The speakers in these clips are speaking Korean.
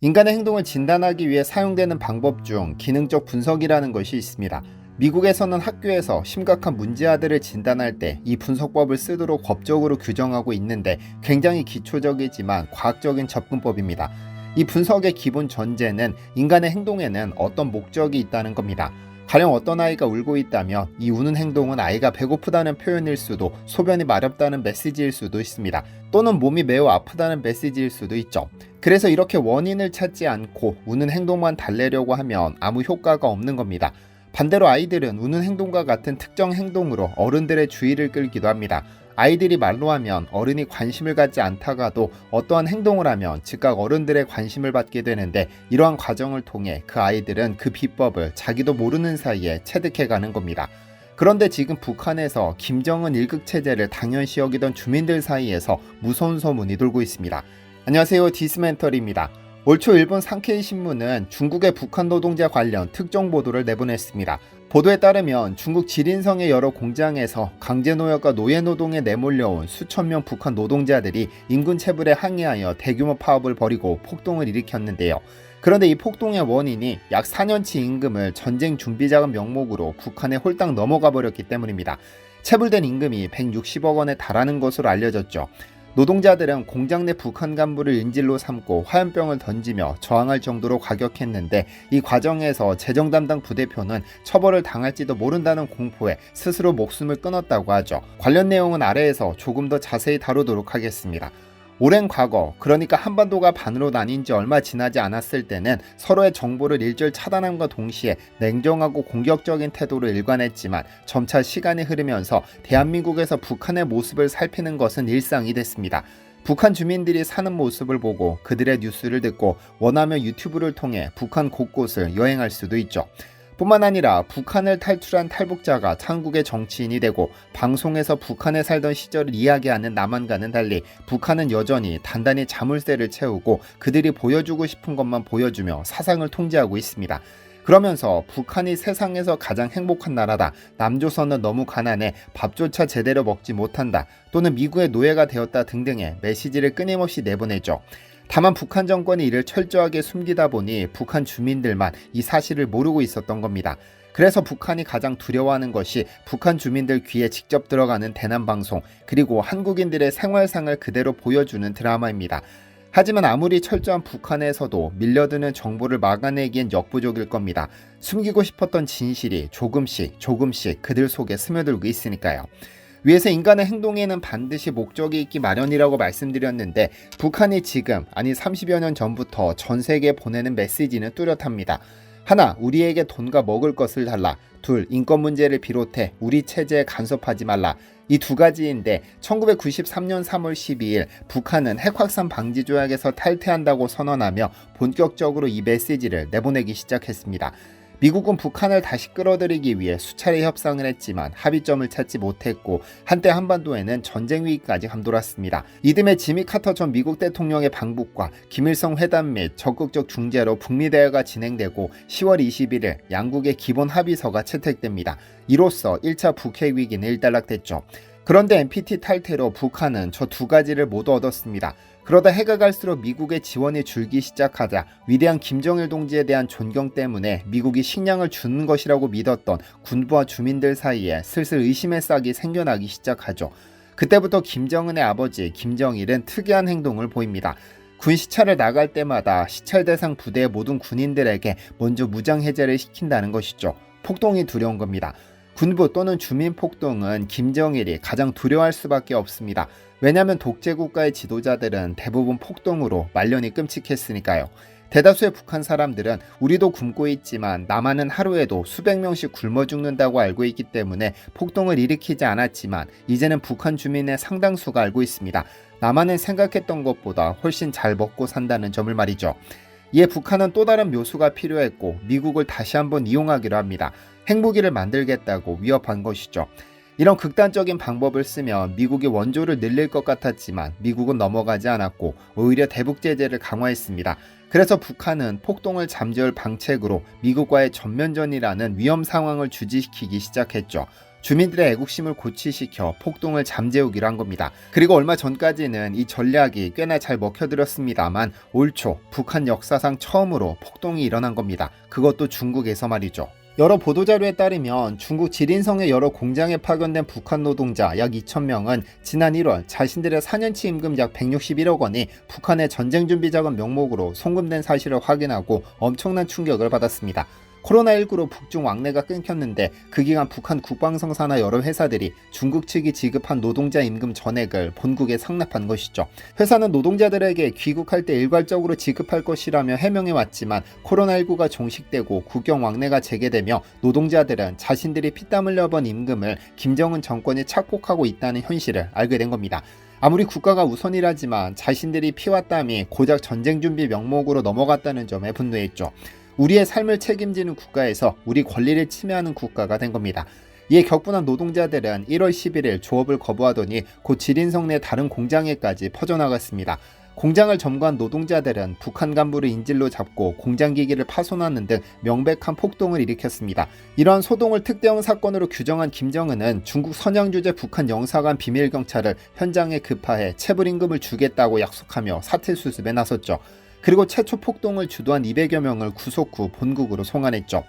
인간의 행동을 진단하기 위해 사용되는 방법 중 기능적 분석이라는 것이 있습니다. 미국에서는 학교에서 심각한 문제아들을 진단할 때 이 분석법을 쓰도록 법적으로 규정하고 있는데 굉장히 기초적이지만 과학적인 접근법입니다. 이 분석의 기본 전제는 인간의 행동에는 어떤 목적이 있다는 겁니다. 가령 어떤 아이가 울고 있다면 이 우는 행동은 아이가 배고프다는 표현일 수도, 소변이 마렵다는 메시지일 수도 있습니다. 또는 몸이 매우 아프다는 메시지일 수도 있죠. 그래서 이렇게 원인을 찾지 않고 우는 행동만 달래려고 하면 아무 효과가 없는 겁니다. 반대로 아이들은 우는 행동과 같은 특정 행동으로 어른들의 주의를 끌기도 합니다. 아이들이 말로 하면 어른이 관심을 갖지 않다가도 어떠한 행동을 하면 즉각 어른들의 관심을 받게 되는데, 이러한 과정을 통해 그 아이들은 그 비법을 자기도 모르는 사이에 체득해가는 겁니다. 그런데 지금 북한에서 김정은 일극체제를 당연시 여기던 주민들 사이에서 무서운 소문이 돌고 있습니다. 안녕하세요, 디스멘터리입니다. 올 초 일본 산케이 신문은 중국의 북한 노동자 관련 특정 보도를 내보냈습니다. 보도에 따르면 중국 지린성의 여러 공장에서 강제노역과 노예노동에 내몰려온 수천 명 북한 노동자들이 인근 체불에 항의하여 대규모 파업을 벌이고 폭동을 일으켰는데요. 그런데 이 폭동의 원인이 약 4년치 임금을 전쟁 준비자금 명목으로 북한에 홀딱 넘어가 버렸기 때문입니다. 체불된 임금이 160억 원에 달하는 것으로 알려졌죠. 노동자들은 공장 내 북한 간부를 인질로 삼고 화염병을 던지며 저항할 정도로 과격했는데, 이 과정에서 재정 담당 부대표는 처벌을 당할지도 모른다는 공포에 스스로 목숨을 끊었다고 하죠. 관련 내용은 아래에서 조금 더 자세히 다루도록 하겠습니다. 오랜 과거, 그러니까 한반도가 반으로 나뉜 지 얼마 지나지 않았을 때는 서로의 정보를 일절 차단함과 동시에 냉정하고 공격적인 태도로 일관했지만, 점차 시간이 흐르면서 대한민국에서 북한의 모습을 살피는 것은 일상이 됐습니다. 북한 주민들이 사는 모습을 보고 그들의 뉴스를 듣고 원하면 유튜브를 통해 북한 곳곳을 여행할 수도 있죠. 뿐만 아니라 북한을 탈출한 탈북자가 한국의 정치인이 되고, 방송에서 북한에 살던 시절을 이야기하는 남한과는 달리 북한은 여전히 단단히 자물쇠를 채우고 그들이 보여주고 싶은 것만 보여주며 사상을 통제하고 있습니다. 그러면서 북한이 세상에서 가장 행복한 나라다, 남조선은 너무 가난해 밥조차 제대로 먹지 못한다, 또는 미국의 노예가 되었다 등등의 메시지를 끊임없이 내보내죠. 다만 북한 정권이 이를 철저하게 숨기다 보니 북한 주민들만 이 사실을 모르고 있었던 겁니다. 그래서 북한이 가장 두려워하는 것이 북한 주민들 귀에 직접 들어가는 대남방송, 그리고 한국인들의 생활상을 그대로 보여주는 드라마입니다. 하지만 아무리 철저한 북한에서도 밀려드는 정보를 막아내기엔 역부족일 겁니다. 숨기고 싶었던 진실이 조금씩 그들 속에 스며들고 있으니까요. 위에서 인간의 행동에는 반드시 목적이 있기 마련이라고 말씀드렸는데, 북한이 지금, 아니 30여 년 전부터 전 세계에 보내는 메시지는 뚜렷합니다. 하나, 우리에게 돈과 먹을 것을 달라. 둘, 인권 문제를 비롯해 우리 체제에 간섭하지 말라. 이 두 가지인데, 1993년 3월 12일 북한은 핵확산 방지 조약에서 탈퇴한다고 선언하며 본격적으로 이 메시지를 내보내기 시작했습니다. 미국은 북한을 다시 끌어들이기 위해 수차례 협상을 했지만 합의점을 찾지 못했고, 한때 한반도에는 전쟁 위기까지 감돌았습니다. 이듬해 지미 카터 전 미국 대통령의 방북과 김일성 회담 및 적극적 중재로 북미 대화가 진행되고 10월 21일 양국의 기본 합의서가 채택됩니다. 이로써 1차 북핵 위기는 일단락됐죠. 그런데 NPT 탈퇴로 북한은 저 두 가지를 모두 얻었습니다. 그러다 해가 갈수록 미국의 지원이 줄기 시작하자 위대한 김정일 동지에 대한 존경 때문에 미국이 식량을 주는 것이라고 믿었던 군부와 주민들 사이에 슬슬 의심의 싹이 생겨나기 시작하죠. 그때부터 김정은의 아버지 김정일은 특이한 행동을 보입니다. 군 시찰을 나갈 때마다 시찰 대상 부대의 모든 군인들에게 먼저 무장 해제를 시킨다는 것이죠. 폭동이 두려운 겁니다. 군부 또는 주민 폭동은 김정일이 가장 두려워할 수밖에 없습니다. 왜냐하면 독재국가의 지도자들은 대부분 폭동으로 말년이 끔찍했으니까요. 대다수의 북한 사람들은 우리도 굶고 있지만 남한은 하루에도 수백 명씩 굶어 죽는다고 알고 있기 때문에 폭동을 일으키지 않았지만, 이제는 북한 주민의 상당수가 알고 있습니다. 남한은 생각했던 것보다 훨씬 잘 먹고 산다는 점을 말이죠. 이에 북한은 또 다른 묘수가 필요했고 미국을 다시 한번 이용하기로 합니다. 핵무기를 만들겠다고 위협한 것이죠. 이런 극단적인 방법을 쓰면 미국이 원조를 늘릴 것 같았지만 미국은 넘어가지 않았고 오히려 대북 제재를 강화했습니다. 그래서 북한은 폭동을 잠재울 방책으로 미국과의 전면전이라는 위험 상황을 주지시키기 시작했죠. 주민들의 애국심을 고취시켜 폭동을 잠재우기로 한 겁니다. 그리고 얼마 전까지는 이 전략이 꽤나 잘 먹혀들었습니다만 올 초 북한 역사상 처음으로 폭동이 일어난 겁니다. 그것도 중국에서 말이죠. 여러 보도자료에 따르면 중국 지린성의 여러 공장에 파견된 북한 노동자 약 2,000명은 지난 1월 자신들의 4년치 임금 약 161억 원이 북한의 전쟁준비자금 명목으로 송금된 사실을 확인하고 엄청난 충격을 받았습니다. 코로나19로 북중 왕래가 끊겼는데 그 기간 북한 국방성사나 여러 회사들이 중국 측이 지급한 노동자 임금 전액을 본국에 상납한 것이죠. 회사는 노동자들에게 귀국할 때 일괄적으로 지급할 것이라며 해명해왔지만 코로나19가 종식되고 국경 왕래가 재개되며 노동자들은 자신들이 피땀 흘려 번 임금을 김정은 정권이 착복하고 있다는 현실을 알게 된 겁니다. 아무리 국가가 우선이라지만 자신들이 피와 땀이 고작 전쟁준비 명목으로 넘어갔다는 점에 분노했죠. 우리의 삶을 책임지는 국가에서 우리 권리를 침해하는 국가가 된 겁니다. 이에 격분한 노동자들은 1월 11일 조업을 거부하더니 곧 지린성 내 다른 공장에까지 퍼져나갔습니다. 공장을 점거한 노동자들은 북한 간부를 인질로 잡고 공장기기를 파손하는 등 명백한 폭동을 일으켰습니다. 이러한 소동을 특대형 사건으로 규정한 김정은은 중국 선양주재 북한 영사관 비밀경찰을 현장에 급파해 체불임금을 주겠다고 약속하며 사태 수습에 나섰죠. 그리고 최초 폭동을 주도한 200여 명을 구속 후 본국으로 송환했죠.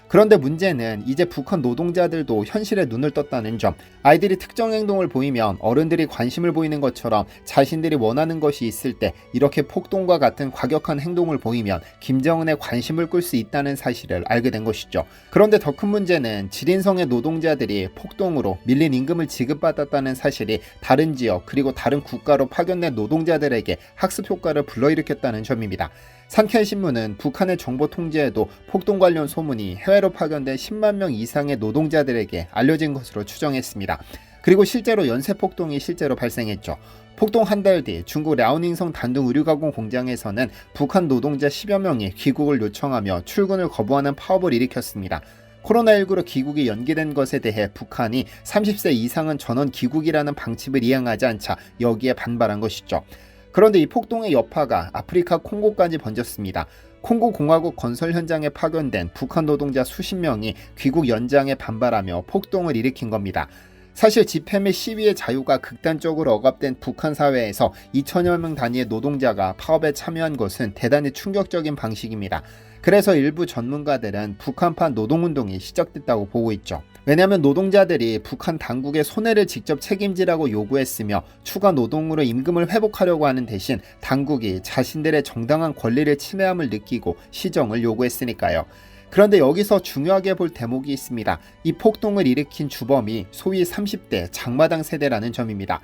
그런데 문제는 이제 북한 노동자들도 현실에 눈을 떴다는 점. 아이들이 특정 행동을 보이면 어른들이 관심을 보이는 것처럼 자신들이 원하는 것이 있을 때 이렇게 폭동과 같은 과격한 행동을 보이면 김정은의 관심을 끌 수 있다는 사실을 알게 된 것이죠. 그런데 더 큰 문제는 지린성의 노동자들이 폭동으로 밀린 임금을 지급받았다는 사실이 다른 지역 그리고 다른 국가로 파견된 노동자들에게 학습 효과를 불러일으켰다는 점입니다. 산케이신문은 북한의 정보 통제에도 폭동 관련 소문이 해외로 파견된 10만 명 이상의 노동자들에게 알려진 것으로 추정했습니다. 그리고 실제로 연쇄폭동이 실제로 발생했죠. 폭동 한 달 뒤 중국 랴오닝성 단둥 의류가공 공장에서는 북한 노동자 10여 명이 귀국을 요청하며 출근을 거부하는 파업을 일으켰습니다. 코로나19로 귀국이 연기된 것에 대해 북한이 30세 이상은 전원 귀국이라는 방침을 이행하지 않자 여기에 반발한 것이죠. 그런데 이 폭동의 여파가 아프리카 콩고까지 번졌습니다. 콩고 공화국 건설 현장에 파견된 북한 노동자 수십 명이 귀국 연장에 반발하며 폭동을 일으킨 겁니다. 사실 집회 및 시위의 자유가 극단적으로 억압된 북한 사회에서 2천여 명 단위의 노동자가 파업에 참여한 것은 대단히 충격적인 방식입니다. 그래서 일부 전문가들은 북한판 노동운동이 시작됐다고 보고 있죠. 왜냐하면 노동자들이 북한 당국의 손해를 직접 책임지라고 요구했으며 추가 노동으로 임금을 회복하려고 하는 대신 당국이 자신들의 정당한 권리를 침해함을 느끼고 시정을 요구했으니까요. 그런데 여기서 중요하게 볼 대목이 있습니다. 이 폭동을 일으킨 주범이 소위 30대 장마당 세대라는 점입니다.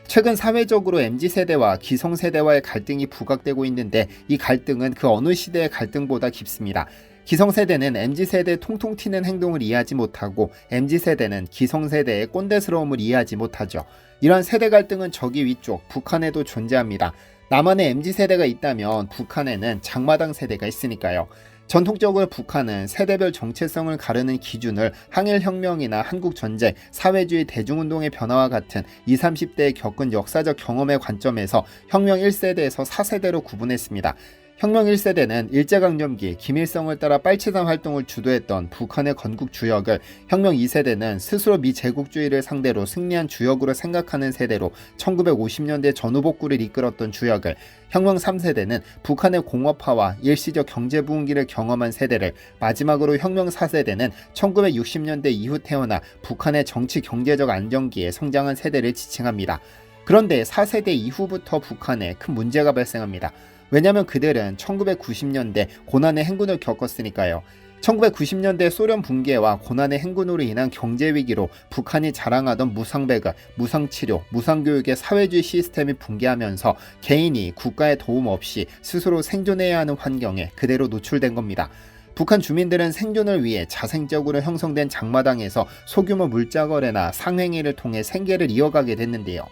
최근 사회적으로 MZ세대와 기성세대와의 갈등이 부각되고 있는데 이 갈등은 그 어느 시대의 갈등보다 깊습니다. 기성세대는 MZ세대의 통통 튀는 행동을 이해하지 못하고 MZ세대는 기성세대의 꼰대스러움을 이해하지 못하죠. 이러한 세대 갈등은 저기 위쪽 북한에도 존재합니다. 남한에 MZ세대가 있다면 북한에는 장마당 세대가 있으니까요. 전통적으로 북한은 세대별 정체성을 가르는 기준을 항일혁명이나 한국전쟁, 사회주의 대중운동의 변화와 같은 20, 30대에 겪은 역사적 경험의 관점에서 혁명 1세대에서 4세대로 구분했습니다. 혁명 1세대는 일제강점기 김일성을 따라 빨치산 활동을 주도했던 북한의 건국 주역을, 혁명 2세대는 스스로 미제국주의를 상대로 승리한 주역으로 생각하는 세대로 1950년대 전후복구를 이끌었던 주역을, 혁명 3세대는 북한의 공업화와 일시적 경제부흥기를 경험한 세대를, 마지막으로 혁명 4세대는 1960년대 이후 태어나 북한의 정치 경제적 안정기에 성장한 세대를 지칭합니다. 그런데 4세대 이후부터 북한에 큰 문제가 발생합니다. 왜냐하면 그들은 1990년대 고난의 행군을 겪었으니까요. 1990년대 소련 붕괴와 고난의 행군으로 인한 경제위기로 북한이 자랑하던 무상배급, 무상치료, 무상교육의 사회주의 시스템이 붕괴하면서 개인이 국가의 도움 없이 스스로 생존해야 하는 환경에 그대로 노출된 겁니다. 북한 주민들은 생존을 위해 자생적으로 형성된 장마당에서 소규모 물자거래나 상행위를 통해 생계를 이어가게 됐는데요.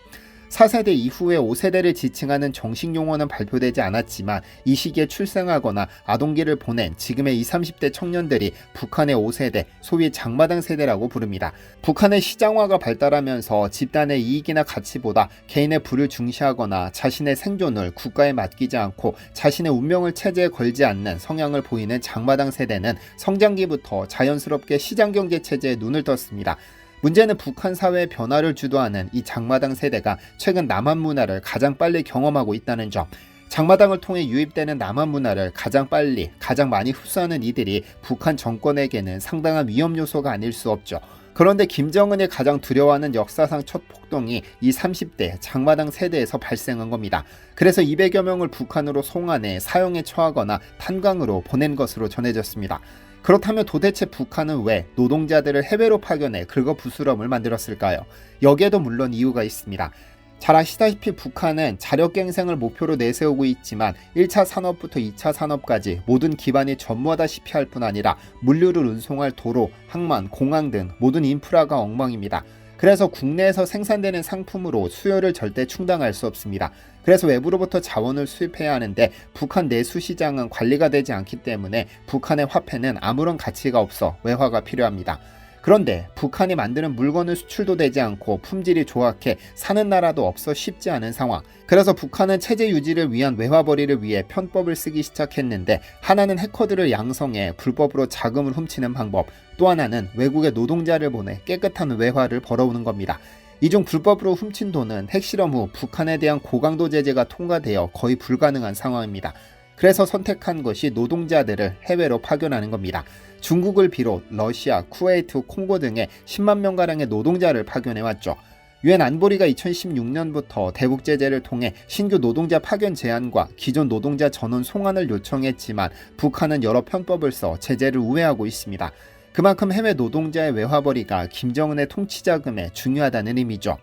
4세대 이후에 5세대를 지칭하는 정식 용어는 발표되지 않았지만 이 시기에 출생하거나 아동기를 보낸 지금의 20, 30대 청년들이 북한의 5세대, 소위 장마당 세대라고 부릅니다. 북한의 시장화가 발달하면서 집단의 이익이나 가치보다 개인의 부를 중시하거나 자신의 생존을 국가에 맡기지 않고 자신의 운명을 체제에 걸지 않는 성향을 보이는 장마당 세대는 성장기부터 자연스럽게 시장경제 체제에 눈을 떴습니다. 문제는 북한 사회의 변화를 주도하는 이 장마당 세대가 최근 남한 문화를 가장 빨리 경험하고 있다는 점. 장마당을 통해 유입되는 남한 문화를 가장 빨리, 가장 많이 흡수하는 이들이 북한 정권에게는 상당한 위험 요소가 아닐 수 없죠. 그런데 김정은이 가장 두려워하는 역사상 첫 폭동이 이 30대 장마당 세대에서 발생한 겁니다. 그래서 200여 명을 북한으로 송환해 사형에 처하거나 탄광으로 보낸 것으로 전해졌습니다. 그렇다면 도대체 북한은 왜 노동자들을 해외로 파견해 긁어부스럼을 만들었을까요? 여기에도 물론 이유가 있습니다. 잘 아시다시피 북한은 자력갱생을 목표로 내세우고 있지만 1차 산업부터 2차 산업까지 모든 기반이 전무하다시피 할 뿐 아니라 물류를 운송할 도로, 항만, 공항 등 모든 인프라가 엉망입니다. 그래서 국내에서 생산되는 상품으로 수요를 절대 충당할 수 없습니다. 그래서 외부로부터 자원을 수입해야 하는데 북한 내수 시장은 관리가 되지 않기 때문에 북한의 화폐는 아무런 가치가 없어 외화가 필요합니다. 그런데 북한이 만드는 물건은 수출도 되지 않고 품질이 조악해 사는 나라도 없어 쉽지 않은 상황. 그래서 북한은 체제 유지를 위한 외화벌이를 위해 편법을 쓰기 시작했는데, 하나는 해커들을 양성해 불법으로 자금을 훔치는 방법, 또 하나는 외국에 노동자를 보내 깨끗한 외화를 벌어오는 겁니다. 이 중 불법으로 훔친 돈은 핵실험 후 북한에 대한 고강도 제재가 통과되어 거의 불가능한 상황입니다. 그래서 선택한 것이 노동자들을 해외로 파견하는 겁니다. 중국을 비롯 러시아, 쿠웨이트, 콩고 등에 10만 명가량의 노동자를 파견해왔죠. 유엔 안보리가 2016년부터 대북 제재를 통해 신규 노동자 파견 제한과 기존 노동자 전원 송환을 요청했지만 북한은 여러 편법을 써 제재를 우회하고 있습니다. 그만큼 해외 노동자의 외화벌이가 김정은의 통치 자금에 중요하다는 의미죠.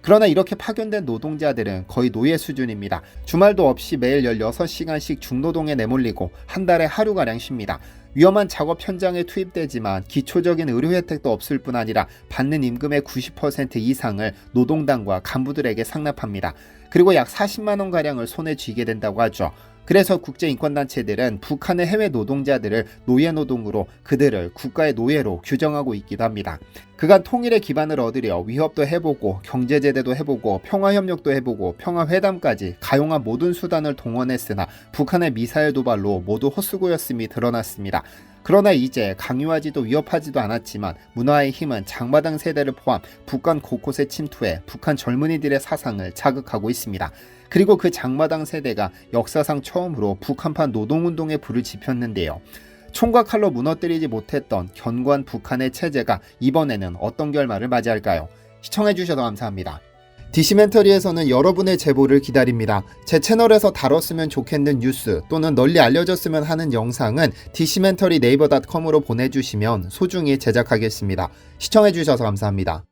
그러나 이렇게 파견된 노동자들은 거의 노예 수준입니다. 주말도 없이 매일 16시간씩 중노동에 내몰리고 한 달에 하루가량 쉽니다. 위험한 작업 현장에 투입되지만 기초적인 의료 혜택도 없을 뿐 아니라 받는 임금의 90% 이상을 노동당과 간부들에게 상납합니다. 그리고 약 40만 원가량을 손에 쥐게 된다고 하죠. 그래서 국제인권단체들은 북한의 해외 노동자들을 노예노동으로, 그들을 국가의 노예로 규정하고 있기도 합니다. 그간 통일의 기반을 얻으려 위협도 해보고 경제제대도 해보고 평화협력도 해보고 평화회담까지 가용한 모든 수단을 동원했으나 북한의 미사일 도발로 모두 헛수고였음이 드러났습니다. 그러나 이제 강요하지도 위협하지도 않았지만 문화의 힘은 장마당 세대를 포함 북한 곳곳에 침투해 북한 젊은이들의 사상을 자극하고 있습니다. 그리고 그 장마당 세대가 역사상 처음으로 북한판 노동운동에 불을 지폈는데요. 총과 칼로 무너뜨리지 못했던 견고한 북한의 체제가 이번에는 어떤 결말을 맞이할까요? 시청해주셔서 감사합니다. 디시멘터리에서는 여러분의 제보를 기다립니다. 제 채널에서 다뤘으면 좋겠는 뉴스 또는 널리 알려졌으면 하는 영상은 디시멘터리 네이버.com으로 보내주시면 소중히 제작하겠습니다. 시청해주셔서 감사합니다.